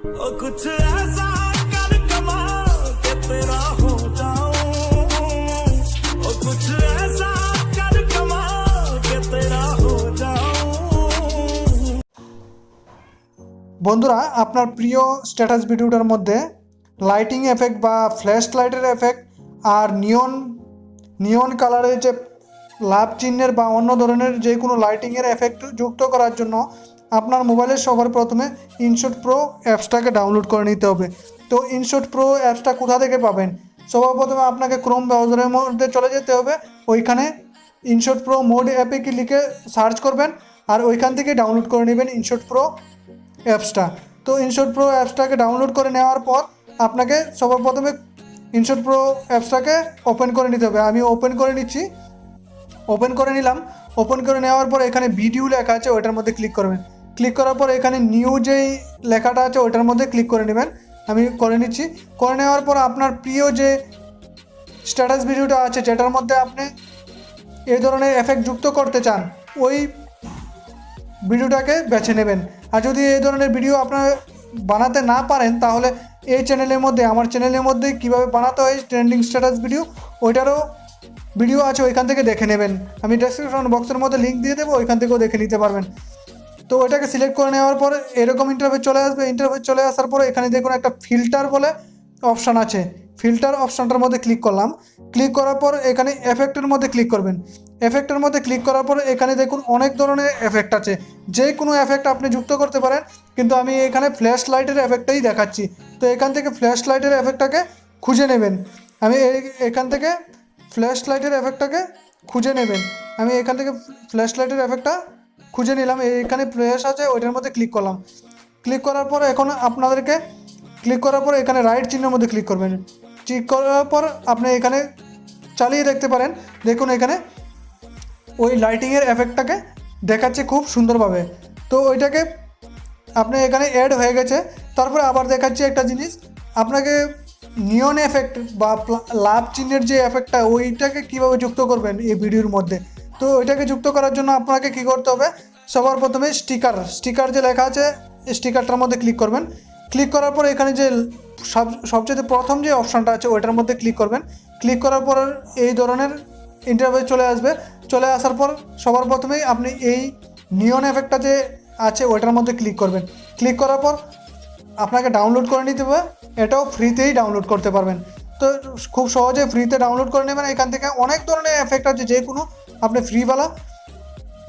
कुछ ऐसा कर कमाल के तेरा हो जाऊं, कुछ ऐसा कर कमाल के तेरा हो जाऊं। বন্ধুরা, আপনার প্রিয় স্ট্যাটাস ভিডিওটার মধ্যে লাইটিং এফেক্ট বা ফ্ল্যাশ লাইটের এফেক্ট আর নিয়ন কালারের যে লাভ চিহ্নের বা অন্য ধরনের যে কোনো লাইটিংয়ের এফেক্ট যুক্ত করার জন্য আপনার মোবাইলের সবার প্রথমে ইনশট প্রো অ্যাপসটাকে ডাউনলোড করে নিতে হবে। তো ইনশট প্রো অ্যাপসটা কোথা থেকে পাবেন? সবার প্রথমে আপনাকে ক্রোম ব্রাউজারের মধ্যে চলে যেতে হবে। ওইখানে ইনশট প্রো মোড অ্যাপে কি লিখে সার্চ করবেন আর ওইখান থেকে ডাউনলোড করে নেবেন ইনশট প্রো অ্যাপসটা। তো ইনশট প্রো অ্যাপসটাকে ডাউনলোড করে নেওয়ার পর আপনাকে সবার প্রথমে ইনশট প্রো অ্যাপসটাকে ওপেন করে নিতে হবে। আমি ওপেন করে নিচ্ছি, ওপেন করে নিলাম। ওপেন করে নেওয়ার পর এখানে ভিডিও লেখা আছে, ওইটার মধ্যে ক্লিক করবেন। ক্লিক করার পর এখানে নিউ যেই লেখাটা আছে ওইটার মধ্যে ক্লিক করে নেবেন। আমি করে নিচ্ছি। করে নেওয়ার পর আপনার প্রিয় যে স্ট্যাটাস ভিডিওটা আছে যেটার মধ্যে আপনি এই ধরনের এফেক্ট যুক্ত করতে চান ওই ভিডিওটাকে বেছে নেবেন। আর যদি এই ধরনের ভিডিও আপনারা বানাতে না পারেন তাহলে এই চ্যানেলের মধ্যে, আমার চ্যানেলের মধ্যে কীভাবে বানাতে হয় ট্রেন্ডিং স্ট্যাটাস ভিডিও, ওইটারও ভিডিও আছে, ওইখান থেকে দেখে নেবেন। আমি ডেসক্রিপশন বক্সের মধ্যে লিঙ্ক দিয়ে দেবো, ওইখান থেকেও দেখে নিতে পারবেন। তো ওইটাকে সিলেক্ট করে নেওয়ার পর এরকম ইন্টারফেস চলে আসবে। ইন্টারফেস চলে আসার পরে এখানে দেখুন একটা ফিল্টার বলে অপশান আছে। ফিল্টার অপশানটার মধ্যে ক্লিক করলাম। ক্লিক করার পর এখানে এফেক্টের মধ্যে ক্লিক করবেন। এফেক্টের মধ্যে ক্লিক করার পর এখানে দেখুন অনেক ধরনের এফেক্ট আছে, যে কোনো এফেক্ট আপনি যুক্ত করতে পারেন, কিন্তু আমি এখানে ফ্ল্যাশ লাইটের এফেক্টটাই দেখাচ্ছি। তো এখান থেকে ফ্ল্যাশ লাইটের এফেক্টটাকে খুঁজে নেবেন। আমি এখান থেকে ফ্ল্যাশ লাইটের এফেক্টটাকে খুঁজে নেবেন। আমি এখান থেকে ফ্ল্যাশ লাইটের এফেক্টটা খুঁজে নিলাম। এখানে ফ্ল্যাশ আছে, ওইটার মধ্যে ক্লিক করলাম। ক্লিক করার পর এখন আপনাদেরকে ক্লিক করার পর এখানে রাইট চিহ্নের মধ্যে ক্লিক করবেন। ক্লিক করার পর আপনি এখানে চালিয়ে দেখতে পারেন। দেখুন এখানে ওই লাইটিংয়ের এফেক্টটাকে দেখাচ্ছে খুব সুন্দরভাবে। তো ওইটাকে আপনি এখানে অ্যাড হয়ে গেছে। তারপরে আবার দেখাচ্ছি একটা জিনিস, আপনাকে নিয়ন এফেক্ট বা লাভ চিহ্নের যে এফেক্টটা ওইটাকে কীভাবে যুক্ত করবেন এই ভিডিওর মধ্যে। তো ওইটাকে যুক্ত করার জন্য আপনাকে কী করতে হবে, সবার প্রথমে স্টিকার যে লেখা আছে স্টিকারটার মধ্যে ক্লিক করবেন। ক্লিক করার পর এখানে যে সবচেয়ে প্রথম যে অপশানটা আছে ওইটার মধ্যে ক্লিক করবেন। ক্লিক করার পর এই ধরনের ইন্টারফেস চলে আসবে। চলে আসার পর সবার প্রথমেই আপনি এই নিয়ন এফেক্টটা যে আছে ওইটার মধ্যে ক্লিক করবেন। ক্লিক করার পর আপনাকে ডাউনলোড করে নিতে হবে। এটাও ফ্রিতেই ডাউনলোড করতে পারবেন। তো খুব সহজে ফ্রিতে ডাউনলোড করে নেবেন। এখান থেকে অনেক ধরনের এফেক্ট আছে, যে কোনো আপনি ফ্রিওয়ালা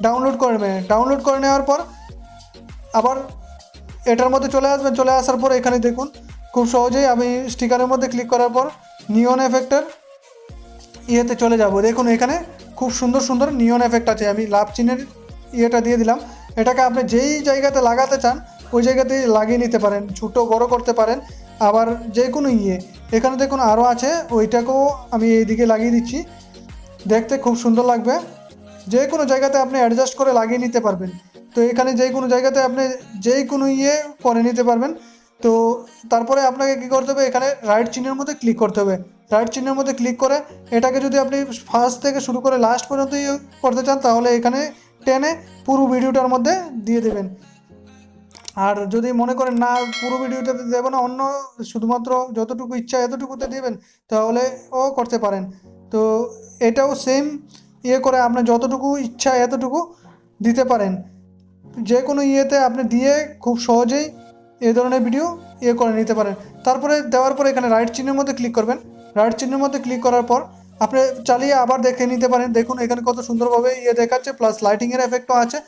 ডাউনলোড করে নেবেন। ডাউনলোড করে নেওয়ার পর আবার এটার মধ্যে চলে আসবেন। চলে আসার পর এখানে দেখুন খুব সহজেই আমি স্টিকারের মধ্যে ক্লিক করার পর নিয়ন এফেক্টের ইয়েতে চলে যাব। দেখুন এখানে খুব সুন্দর সুন্দর নিয়ন এফেক্ট আছে। আমি লাভ চিহ্নের ইয়েটা দিয়ে দিলাম। এটাকে আপনি যেই জায়গাতে লাগাতে চান ওই জায়গাতেই লাগিয়ে নিতে পারেন, ছোটো বড় করতে পারেন। আবার যে কোনো এখানে দেখুন আরও আছে, ওইটাকেও আমি এইদিকে লাগিয়ে দিচ্ছি। দেখতে খুব সুন্দর লাগবে। যে কোনো জায়গাতে আপনি অ্যাডজাস্ট করে লাগিয়ে নিতে পারবেন। তো এখানে যে কোনো জায়গাতে আপনি যেই কোনো করে নিতে পারবেন। তো তারপরে আপনাকে কী করতে হবে, এখানে রাইট চিহ্নের মধ্যে ক্লিক করতে হবে। রাইট চিহ্নের মধ্যে ক্লিক করে এটাকে যদি আপনি ফার্স্ট থেকে শুরু করে লাস্ট পর্যন্ত করতে চান তাহলে এখানে টেনে পুরো ভিডিওটার মধ্যে দিয়ে দেবেন। আর যদি মনে করেন না পুরো ভিডিওটাতে দেবো না, অন্য শুধুমাত্র যতটুকু ইচ্ছা এতটুকুতে দেবেন, তাহলে করতে পারেন। তো এটাও সেম করে আপনার যতটুকু ইচ্ছা এতটুকু দিতে পারেন। যে কোনো আপনি দিয়ে খুব সহজেই এই ধরনের ভিডিও করে নিতে পারেন। তারপরে দেওয়ার পরে এখানে রাইট চিহ্নের মধ্যে ক্লিক করবেন। রাইট চিহ্নের মধ্যে ক্লিক করার পর আপনি চালিয়ে আবার দেখে নিতে পারেন। দেখুন এখানে কত সুন্দরভাবে দেখাচ্ছে, প্লাস লাইটিংয়ের এফেক্টও আছে।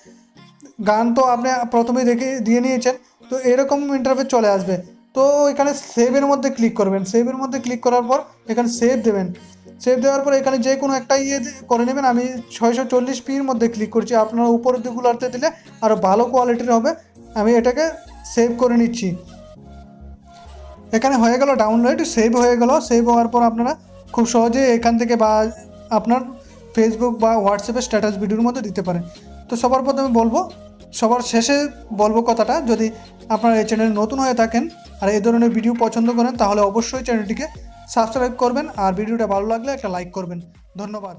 গান তো আপনি প্রথমেই দিয়ে নিয়েছেন। তো এরকম ইন্টারফেস চলে আসবে। তো এখানে সেভের মধ্যে ক্লিক করবেন। সেভের মধ্যে ক্লিক করার পর এখানে সেভ দেবেন। সেভ দেওয়ার পর এখানে যে কোনো একটা করে নেবেন। আমি 640pর মধ্যে ক্লিক করছি। আপনারা উপরের দিকগুলোতে দিলে আরও ভালো কোয়ালিটির হবে। আমি এটাকে সেভ করে নিচ্ছি। এখানে হয়ে গেল ডাউনলোড, সেভ হয়ে গেল। সেভ হওয়ার পর আপনারা খুব সহজে এখান থেকে বা আপনার ফেসবুক বা হোয়াটসঅ্যাপে স্ট্যাটাস ভিডিওর মধ্যে দিতে পারেন। তো সবার প্রথমে বলবো, সবার শেষে বলবো কথাটা, যদি আপনারা এই চ্যানেলে নতুন হয়ে থাকেন আর এই ধরনের ভিডিও পছন্দ করেন তাহলে অবশ্যই চ্যানেলটিকে সাবস্ক্রাইব করবেন। আর ভিডিওটা ভালো লাগলে একটা লাইক করবেন। ধন্যবাদ।